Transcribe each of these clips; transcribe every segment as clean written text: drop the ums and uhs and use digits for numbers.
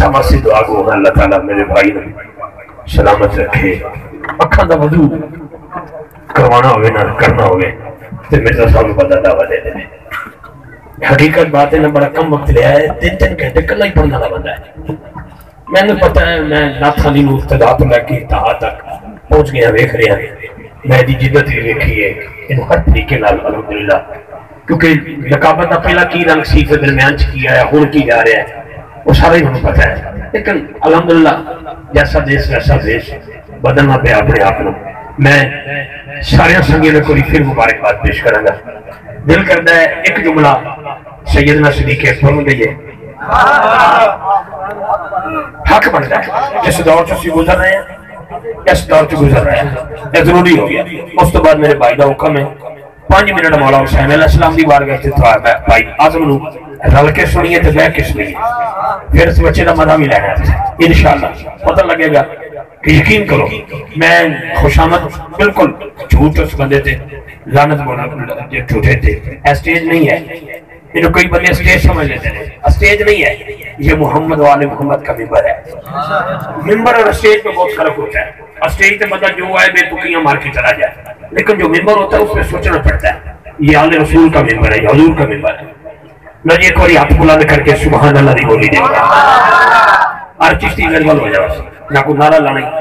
سما سی دعا کو اللہ تعالیٰ میرے بھائی نے سلامت رکھے اکھاں دا وضو کروانا ہوئے نہ کرنا ہوئے تو مرزا صاحب کو بندہ دعویٰ دے دے حقیقت بات ہے نا بڑا کم وقت لیا ہے 3 گھنٹے کلا ہی پڑھنا بندہ ہے میں نے پتہ ہے میں نات خالی نو ابتدا تو لے کے انتہا تک پہنچ گیا ویکھ رہا میں دی جدت بھی ویکھی ہے انہوں ہر طریقے نال الحمدللہ کیونکہ رقابت کا پہلا کی رنگ سی کے درمیان کیا ہے ہن کی جا رہا ہے وہ سارا ہی ہمیں پتہ ہے لیکن الحمدللہ جیسا دیش ویسا دیش بدلنا پہ اپنے آپ کو میں سارے سنگیوں نے کوئی پھر مبارکباد پیش کروں گا دل کرتا ہے ایک جملہ سیدنا صدیق اکبر میں دئیے حق بن جائے جس دور سے گزر رہے ہیں اس دور سے گزر رہے ہیں یہ ضروری ہو گیا اس تو بعد میرے بھائی دا حکم ہے 5 منٹ مولا حسین علیہ السلام دی بارگاہ سے بھائی اعظم نو رل کے سنیے تو بہ کے سنیے پھر اس بچے کا مزہ بھی لینا انشاءاللہ پتہ لگے گا کہ یقین کرو میں خوشامد بالکل جھوٹ اس بندے تھے لعنت بولا جھوٹے تھے اسٹیج نہیں ہے یہ کوئی بندے اسٹیج سمجھ لیتے ہیں اسٹیج نہیں ہے یہ محمد والے محمد کا ممبر ہے ممبر اور اسٹیج پہ بہت فرق ہوتا ہے اسٹیج پہ بندہ جو آئے بے تکیاں مار کے چلا جائے لیکن جو ممبر ہوتا ہے اس پہ سوچنا پڑتا ہے یہ آل رسول کا ممبر ہے یہ حضور کا ممبر ہے نہ یہ کوئی ہاتھ بلند کر کے سبحان اللہ دی بولی دے گا ہر چیز گل ہو جائے نہ کوئی نعرہ لانا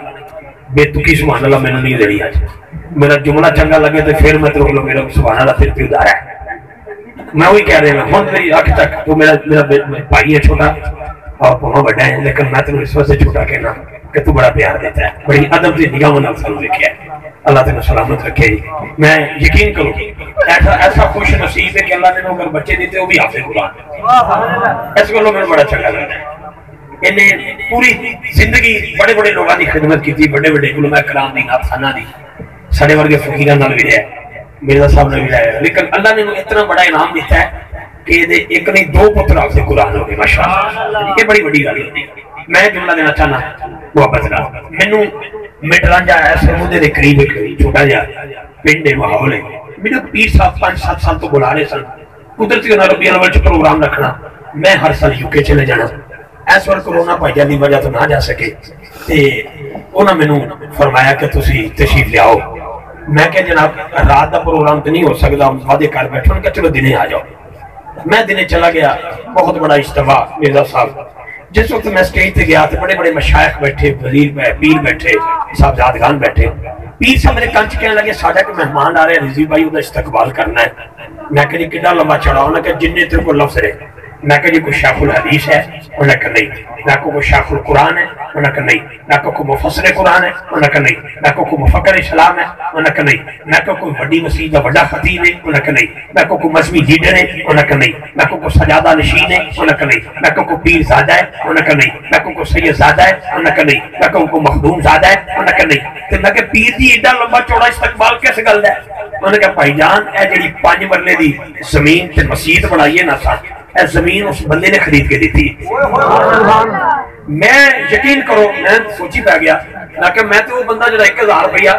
بے تکی سبحان اللہ میں نے نہیں دینی آج میرا جملہ چنگا لگے تو پھر میں تو میرا سبحان اللہ پھر ادھار ہے میں وہی کہہ رہا ہوں میری آنکھ تک تو میرا بھائی ہے چھوٹا اور بہت بڑا ہے لیکن میں تمہیں اس وجہ سے چھوٹا کہنا کہ تو بڑا پیار دیتا ہے بڑی ادب سے نگاہ میں سلام لکھا ہے اللہ تعالیٰ سلامت رکھے میں یقین کروں ایسا خوش نصیب ہے کہ اللہ نے اگر بچے دیتے وہ بھی حافظ قرآن اس کو میرے بڑا چنگا لگتا ہے انہیں پوری زندگی بڑے بڑے لوگوں کی خدمت کی تھی بڑے بڑے علماء کرام دی ناتخانہ دی سڑے ورگے فقیرہ نال بھی رہا مرزا صاحب نے بھی رہا لیکن اللہ نے اتنا بڑا انعام دیتا ہے کہ ایک نہیں 2 پتر حافظ قرآن ہو گئے ماشاءاللہ یہ بڑی بڑی گل ہوتی ہے میں جملہ دینا چاہنا محبت کا مینوں مٹرانجا ایسے مدے دے قریب چھوٹا جا پنڈ ہے ماحول ہے میرے پیر صاحب 5-7 سال تو بلا رہے سن قدرتی انہوں نے ربیع الاول چ پروگرام رکھنا میں ہر سال UK چلے جانا اس وقت کرونا پائی جاتی وجہ تو نہ جا سکے تے انہوں نے مینوں فرمایا کہ تسی تشریف لے آؤ میں کہ جناب رات کا پروگرام تو نہیں ہو سکتا وعدے کر بیٹھے ان کا چلو دنے آ جاؤ میں دنے چلا گیا بہت بڑا اجتماع مرزا صاحب جس وقت میں سٹیج تے گیا تو بڑے بڑے مشائخ بیٹھے وزیر پیر بیٹھے صاحبزادگان بیٹھے پیر صاحب میرے کان چ کہنے لگے ساڈا کہ مہمان آ رہے ہیں رضوی بھائی وہ استقبال کرنا ہے میں کہ جی کتنا لمبا چڑھا انہوں نے کہ جننے تیرے کو لفظ رہے میں کہ جی کوئی شیخ الحدیث ہے انہوں نے کہ نہیں میں کو کوئی شیخ القرآن ہے انہوں نے کہ نہیں میں کو کوئی مفسر قرآن ہے انہوں نے کہ نہیں میں کو کوئی مفکر اسلام ہے انہوں نے کہ نہیں میں کو کوئی بڑی مسجد کا بڑا خطیب ہے انہوں نے کہ نہیں میں کو کوئی مذہبی لیڈر ہے انہوں نے کہ نہیں میں کو کوئی سجادہ نشین ہے انہوں نے کہ نہیں میں کو کوئی پیر زادہ ہے انہوں نے کہ نہیں میں کو کوئی سید زادہ ہے انہوں نے کہ نہیں میں کو کوئی مخدوم زادہ ہے انہوں نے کہ نہیں تو میں کہ پیر دی ایڈا لمبا چوڑا استقبال کیسے گل ہے انہوں نے کہا بھائی جان اے جڑی 5 مرلے دی زمین تے مسجد بنائیے نا سا اے زمین اس بندے نے خرید کے دیتی میں یقین کرو میں سوچی پہ گیا لیکن میں تو وہ بندہ جڑا 1000 روپیہ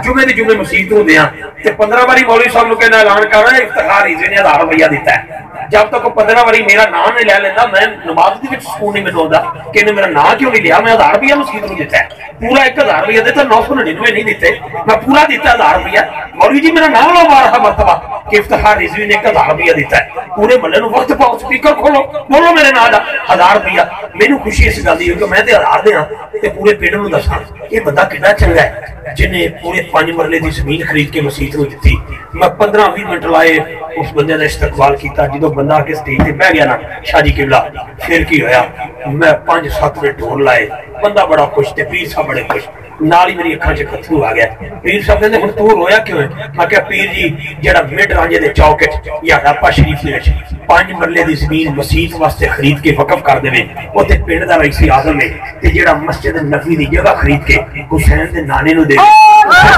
جمعے دی جمعے مسجد تو دیا تے 15 باری مولوی صاحب لوگ کہنا اعلان کر رہا ہے افتخار ہی نے 1000 روپیہ دیتا ہے جب تک 15 باری میرا نام نہیں لے لینا میں نماز دی وچ سکون نہیں ملتا کہ انہیں میرا نام کیوں نہیں لیا میں 1000 روپیہ مسجد کو دیتا ہے پورا 1000 روپیہ دیتا 999 نہیں دیتے میں پورا دیتا 1000 روپیہ مولوی جی میرا نام لو 12 مرتبہ کہ افتخار رضوی نے 1000 روپیہ دیتا ہے پورے محلے نو وقت پاؤ سپیکر کھولو بولو میرے نام دا 1000 روپیہ مینوں خوشی اس گل دی کہ میں تے 1000 دیاں تے پورے پنڈ نوں دساں یہ بندہ کتنا چنگا ہے جنہیں پورے 5 مرلے دی زمین خرید کے مسجد نو دتی میں 15-20 منٹ لائے اس بندے نے استقبال کیتا جدوں بندہ آ کے سٹیج تے بیٹھ گیا نا شاہ جی قبلہ پھر کی ہویا میں 5-7 منٹ ڈھول لائے بندہ بڑا خوش تے پیر صاحب بڑے خوش نال ہی میری اکھاں چ کتھرو آ گیا پیر صاحب نے ہن تو رویا کیوں ہے میں کہ پیر جی جڑا مڈ رانجے دے چوک وچ یا راپا شریف دے وچ 5 مرلے دی زمین مسجد واسطے خرید کے وقف کر دے او تے پنڈ دا رئیس اعظم ہے تے جڑا مسجد نبوی دی جگہ خرید کے حسین دے نانے نو دے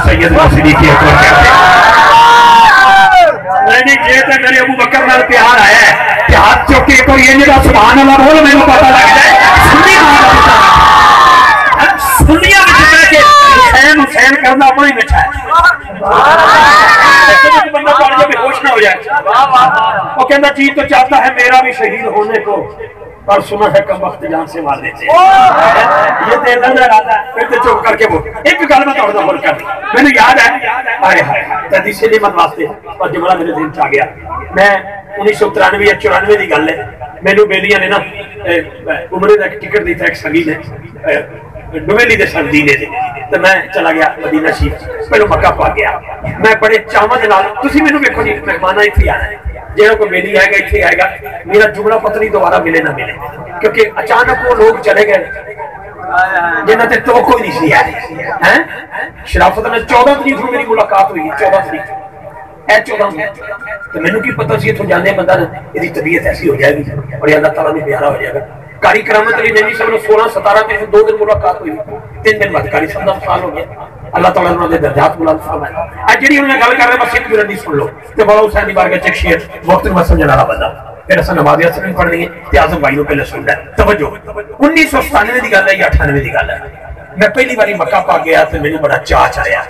سید صدیق اکبر کہتے ہیں نہیں جے تے میرے ابو بکر نال پیار آیا ہے کہ ہاتھ چوک کے کوئی یہ جڑا سبحان اللہ بول مینوں پتہ لگ جائے سنی دنیا میں جب کہ حسین کرنا اپنا ہی بچھا ہے بندہ پڑھ جب ہوش نہ ہو جائے وہ کہنا چیز تو چاہتا ہے میرا بھی شہید ہونے کو اور سنا ہے کم وقت جان سے مار دیتے یہ دیتا نہ رہتا ہے پھر تو چپ کر کے وہ ایک گل میں توڑ دو کر دی میں نے یاد ہے ہائے ہائے حدیث نعمت واسطے اور جملہ میرے دل چ آ گیا میں 1993 یا 94 کی گل ہے میرے بیلیاں نے نا عمرے کا ٹکٹ دیتا ایک سنگی نے ڈویلی دے سردی نے تو میں چلا گیا مدینہ شریف پہلو مکہ پا گیا میں بڑے چاواں دے نال تسی مینوں ویکھو جی مہمان ایتھے آنا ہے جہاں کوئی بیلی آئے گا ایتھے آئے گا میرا جملہ پتہ نہیں دوبارہ ملے نہ ملے کیونکہ اچانک وہ لوگ چلے گئے جنہاں تے تو کوئی نہیں سی ہے شرافت نے 14 تاریخ کو میری ملاقات ہوئی 14 تاریخ اے 14 تو مینوں کی پتہ سی اتھوں جانے بندہ دی طبیعت ایسی ہو جائے گی اور اللہ تعالیٰ نے پیارا ہو جائے گا کاری کرامت علی نبی صاحب نے 16-17 میں 2 دن ملاقات ہوئی 3 دن بعد کاری صاحب کا سال ہو گیا اللہ تعالیٰ نے درجات بلند فرمائے آج جڑی انہوں نے گل کر رہے بس ایک منٹ سن لو تے مولا حسین دی بارگاہ چیک شیئر وقت میں سمجھنے والا بندہ پھر اساں نماز اثر نہیں پڑھنی ہے تے اعظم بھائی نوں پہلے سننا ہے توجہ 1997 دی گل ہے یا 98 دی گل ہے میں پہلی باری مکہ پا گیا تے مینوں بڑا چاہ آیا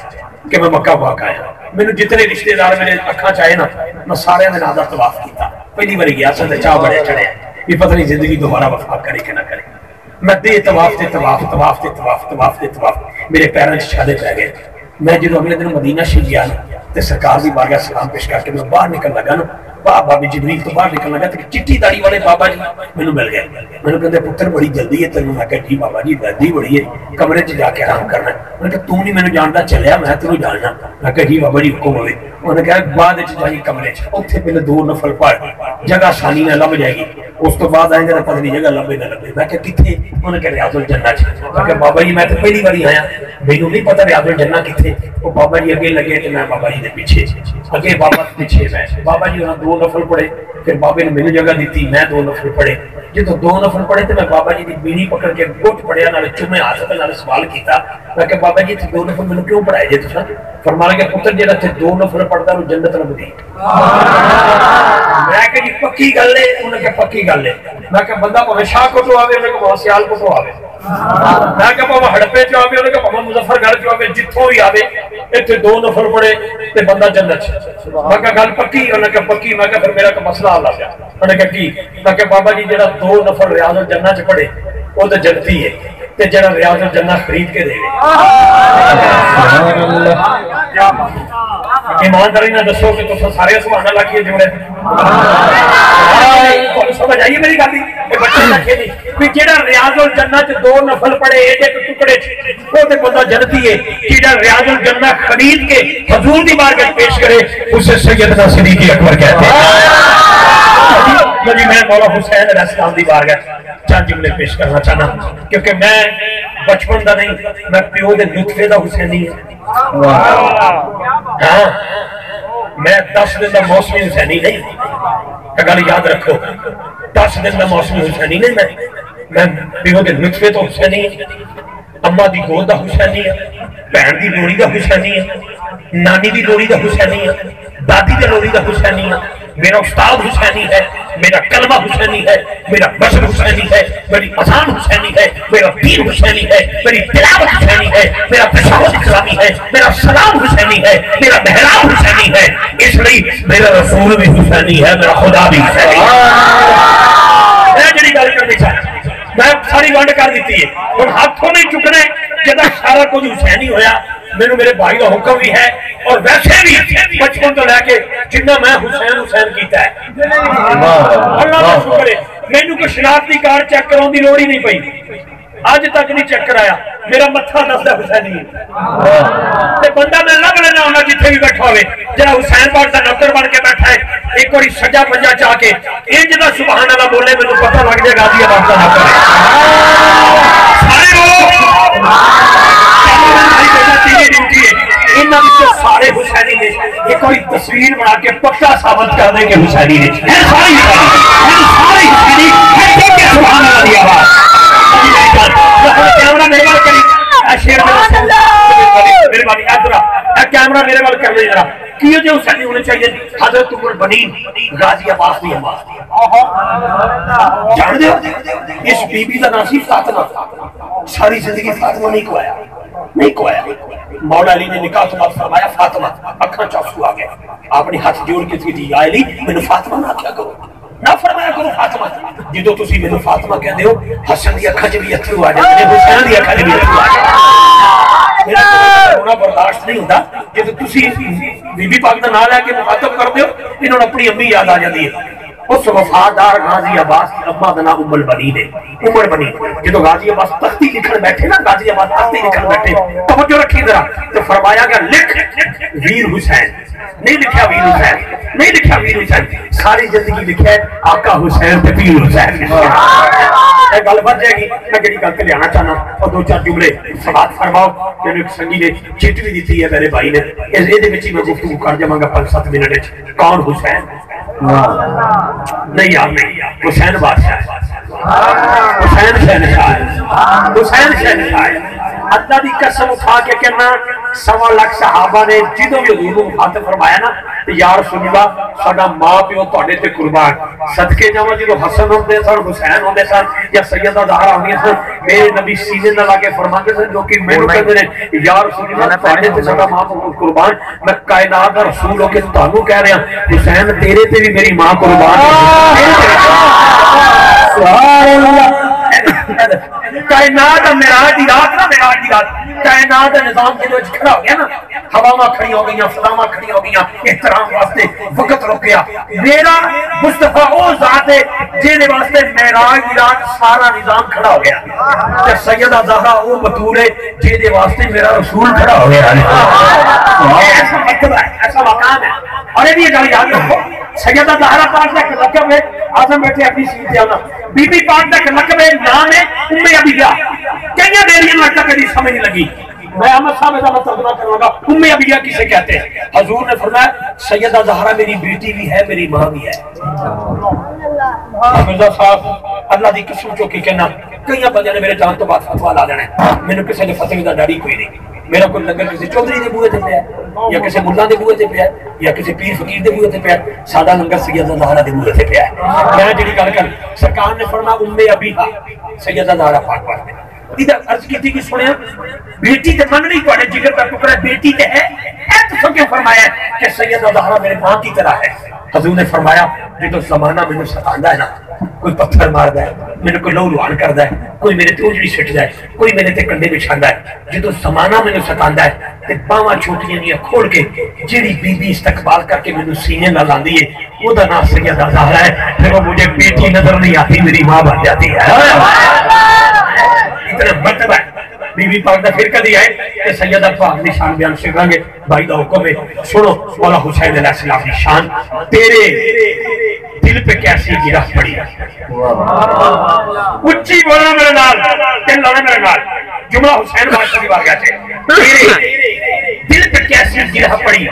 کہ میں مکہ پا آیا مینوں جتنے رشتے دار میرے اکھاں چ آئے نا میں سارے دے نال دا طواف کیتا پہلی باری گیا سن تے چاہ بڑے چڑھے یہ پتہ نہیں زندگی دوبارہ وفا کرے کہ نہ کرے میں دے طواف تے طواف طواف تے طواف طواف تے طواف میرے پیراں وچ چھالے پے گئے میں جدوں اگلے دن مدینہ شریف گیا تے سرکار دی بارگاہ سلام پیش کر کے میں باہر نکل لگا نا بابا جبریل تو باہر نکل لگا تے چٹی داڑھی والے بابا جی مینوں مل گئے مینوں کہندے پتر بڑی جلدی ہے تینوں میں کہا جی بابا جی جلدی بڑی ہے کمرے چ جا کے آرام کرنا میں نے کہا تو نہیں مینوں جاندا چلیا میں تینوں جاننا میں کہا جی بابا جی حکم ہوے انہوں نے کہا بعد وچ جائی کمرے چ اوتھے پہلے 2 نفل پڑھ جگہ آسانی نال لب جائے گی اس تو بعد آئیں گے پتہ نہیں جگہ لبے نہ لبے میں کہا کتھے انہوں نے کہا ریاض الجنہ چ میں کہا بابا جی میں تو پہلی باری آیا مینوں نہیں پتہ ریاض الجنہ کتھے وہ بابا جی اگے لگے تے میں بابا جی دے پیچھے اگے بابا پیچھے میں بابا جی انہاں 2 نفل پڑھے پھر بابے نے مینوں جگہ دیتی میں 2 نفل پڑھے جدوں 2 نفل پڑھے تے میں بابا جی دی بیڑی پکڑ کے گھٹ پڑھیا نال چومے ہاتھ تے نال سوال کیتا میں کہ بابا جی 2 نفل مینوں کیوں پڑھائے جے تساں فرمایا کہ پتر جڑا تے 2 نفل پڑھدا او جنت لبدی میں کہ جی پکی گل ہے انہاں کہ پکی گل ہے میں کہ بندہ بھاویں شاہ کوٹوں آوے انہاں کہ سیال کوٹوں آوے میں کہ بابا ہڑپے چ آوے انہاں کہ بابا مظفر گڑھ چ آوے جتھوں بھی آوے ایتھے 2 نفل پڑھے تے بندہ جنت میں کہ گل پکی انہاں کہ پکی میں کہ پھر میرا کہ مسئلہ حل ہو گیا انہاں کہ کی میں کہ بابا جی جڑا 2 نفل ریاض الجنہ چ پڑھے او تے جنتی ہے تے جڑا ریاض الجنہ خرید کے دے سبحان اللہ ایمانداری نہ دسو کہ تساں سارے سبحان اللہ کیے جوڑے سمجھ آئیے میری گل دی بچے نہ کھیلی کہ جڑا ریاض الجنہ چ 2 نفل پڑھے ایک ٹکڑے او تے بندہ جنتی ہے جڑا ریاض الجنہ خرید کے حضور دی بارگاہ پیش کرے اسے سیدنا صدیق اکبر کہتے ہیں جی میں مولا حسین علیہ السلام دی بارگاہ چند جملے پیش کرنا چاہنا کیونکہ میں بچپن دا نہیں میں پیو دے لطفے دا حسینی ہاں میں 10 دن دا موسمی حسینی نہیں گل یاد رکھو 10 دن دا موسمی حسینی نہیں میں پیو دے لطفے تو حسینی اماں دی گود دا حسینی ہے بہن دی لوڑی دا حسینی ہے نانی دی لوڑی دا حسینی ہے دادی دی لوڑی دا حسینی ہے میرا استاد حسینی ہے میرا کلمہ حسینی ہے میرا بشر حسینی ہے میری اذان حسینی ہے میرا دین حسینی ہے میری تلاوت حسینی ہے میرا تشہد اسلامی ہے میرا سلام حسینی ہے میرا محراب حسینی ہے اس لیے میرا رسول بھی حسینی ہے میرا خدا بھی حسینی ہے میں جڑی گل کرنی چاہتا میں ساری ونڈ کر دیتی ہے ہن ہاتھوں نہیں چکنے جدا سارا کچھ حسینی ہویا میرے میرے بھائی کا حکم بھی ہے اور ویسے بھی بچپن تو لے کے جنہ میں حسین حسین کیتا ہے اللہ کا شکر ہے مینوں کوئی شناختی کارڈ چیک کراؤن دی لوڑ ہی نہیں پئی اج تک نہیں چیک کرایا میرا متھا دسدا حسینی ہے تے بندہ میں لگ لینا ہونا جتھے بھی بیٹھا ہوئے جڑا حسین پاک دا نوکر بن کے بیٹھا ہے ایک باری سجا پنجا چاہ کے انج دا سبحان اللہ بولے مینوں پتہ لگ جائے غازی آباد دا نوکر ہے سارے لوگ سارے حسینی نے ایک کوئی تصویر بنا کے پکا ثابت کر دیں کہ حسینی نے ساری حسینی سبحان اللہ دی آواز کیمرہ میرے وال کری میرے والی ادرا کیمرہ میرے وال کر لے ذرا کیوں جو حسینی ہونے چاہیے حضرت عمر بنی غازی عباس دی آواز جان دے اس بی بی دا نام سی فاطمہ ساری زندگی فاطمہ نہیں کوایا مولا علی نے نکاح تو بعد فرمایا فاطمہ اکھاں چاسو آ گیا اپنی ہاتھ جوڑ کے تھی یا علی میں نے فاطمہ نہ کیا کرو نہ فرمایا کرو فاطمہ جدو تسی میرے فاطمہ کہندے ہو حسن دی اکھاں چ بھی اتھرو آ جاندے نے حسین دی اکھاں چ بھی اتھرو آ جاندے میرا رونا برداشت نہیں ہوندا جدو تسی بی بی پاک دا نام لے کے مخاطب کردے ہو انہوں نے اپنی امی یاد آ جاندی ہے اس وفادار غازی عباس کی اماں دا نام ام البنین ہے عمر بنی جدو غازی عباس تختی لکھن بیٹھے نا غازی عباس تختی لکھن بیٹھے توجہ رکھی ذرا تو فرمایا گیا لکھ ویر حسین نہیں لکھا ویر حسین نہیں لکھا ویر حسین ساری زندگی لکھا ہے آقا حسین تے پیر حسین یہ گل بن جائے گی میں جڑی گل تے لانا چاہنا اور دو چار جملے سماعت فرماؤ کہ ایک سنگی نے چٹ بھی دیتی ہے میرے بھائی نے اس دے وچ میں گفتگو کر جاواں گا 5-7 منٹ وچ کون حسین نہیں یار نہیں حسین بادشاہ حسین شہنشاہ حسین شہنشاہ اللہ دی قسم اٹھا کے کہنا 1.25 لاکھ صحابہ نے جدوں بھی حضور کو مخاطب فرمایا نا یا رسول اللہ ساڈا ماں پیو تواڈے تے قربان صدقے جاواں جدوں حسن ہوندے سن حسین ہوندے سن یا سیدہ زہرا ہوندی سن میرے نبی سینے نال لا کے فرماندے سن جو کہ مینوں کہندے نے یا رسول اللہ تواڈے تے ساڈا ماں پیو قربان میں کائنات دا رسول ہو کے تانوں کہہ رہا حسین تیرے تے بھی میری ماں قربان سبحان اللہ کائنات معراج دی رات نا معراج دی رات کائنات دا نظام جدوں کھڑا ہو گیا نا ہواواں کھڑی ہو گئیاں فضاواں کھڑی ہو گئیاں احترام واسطے وقت رک گیا میرا مصطفیٰ او ذات ہے جہدے واسطے معراج دی رات سارا نظام کھڑا ہو گیا تے سیدہ زہرا او بطول ہے جہدے واسطے میرا رسول کھڑا ہو گیا ایسا مرتبہ ہے ایسا مقام ہے اور یہ بھی گل یاد رکھو سیدہ زہرا پاک کا لقب ہے اعظم بیٹھے اپنی سیٹ تے آنا بی بی پاک کا لقب ہے نام ہے ام ابیہ کئی دیریاں میں تک کبھی سمجھ نہیں لگی میں احمد صاحب کا ترجمہ کروں گا ام ابیہ کسے کہتے ہیں حضور نے فرمایا سیدہ زہرا میری بیٹی بھی ہے میری ماں بھی ہے مرزا صاحب اللہ دی قسم چوکی کہنا کئی بندے نے میرے جان تو بعد فتوا لا دینا ہے مینوں کسی نے فتوی دا ڈری کوئی نہیں میرا کوئی لنگر کسی چودھری دے بوئے تے پیا یا کسی ملا دے بوئے تے پیا یا کسی پیر فقیر دے بوئے تے پیا سادہ لنگر سیدہ زہرا دے بوئے تے پیا میں جڑی گل کر سرکار نے فرمایا ام ابیہ سیدہ زہرا پاک پاک ادھر عرض کی تھی کہ سنیا بیٹی تے من نہیں پڑے جگر کا ٹکڑا بیٹی تے ہے اے تو سب کیوں فرمایا کہ سیدہ زہرا میرے ماں کی طرح ہے حضور نے فرمایا جدو زمانہ مینوں ستاندا ہے نا کوئی پتھر ماردا ہے مینوں کوئی لہو لوہان کردا ہے کوئی میرے تے اجڑی سٹدا ہے کوئی میرے تے کنڈے بچھاندا ہے جدو زمانہ مینوں ستاندا ہے تے باواں چھوٹیاں دیاں کھول کے جیڑی بی بی استقبال کر کے مینوں سینے نال لاندی ہے او دا نام سیدہ زہرا ہے پھر وہ مجھے بیٹی نظر نہیں آتی میری ماں بن جاتی ہے اتنا مرتبہ ہے بی بی پاک دا پھر کدی آئے کہ سیدہ پاک نشان بیان سکھائیں گے بھائی دا حکم ہے سنو مولا حسین علیہ السلام کی شان تیرے دل پہ کیسی گرہ پڑی اچھی بولنا میرے نال دل لانا میرے نال جملہ حسین بادشاہ کی بارگاہ سے تیرے دل پہ کیسی گرہ پڑی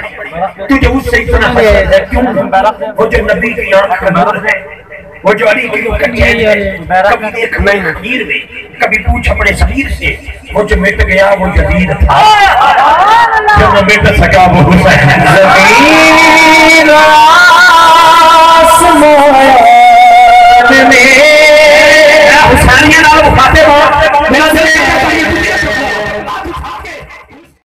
تجھے اس سے اتنا حسد ہے کیوں وہ جو نبی کی آنکھ کا نور ہے وہ جو علی کی کٹیل ہے کبھی دیکھ میں خیر میں کبھی پوچھ اپنے صغیر سے وہ جو مٹ گیا وہ جدید تھا جو نہ مٹ سکا وہ حسین زمین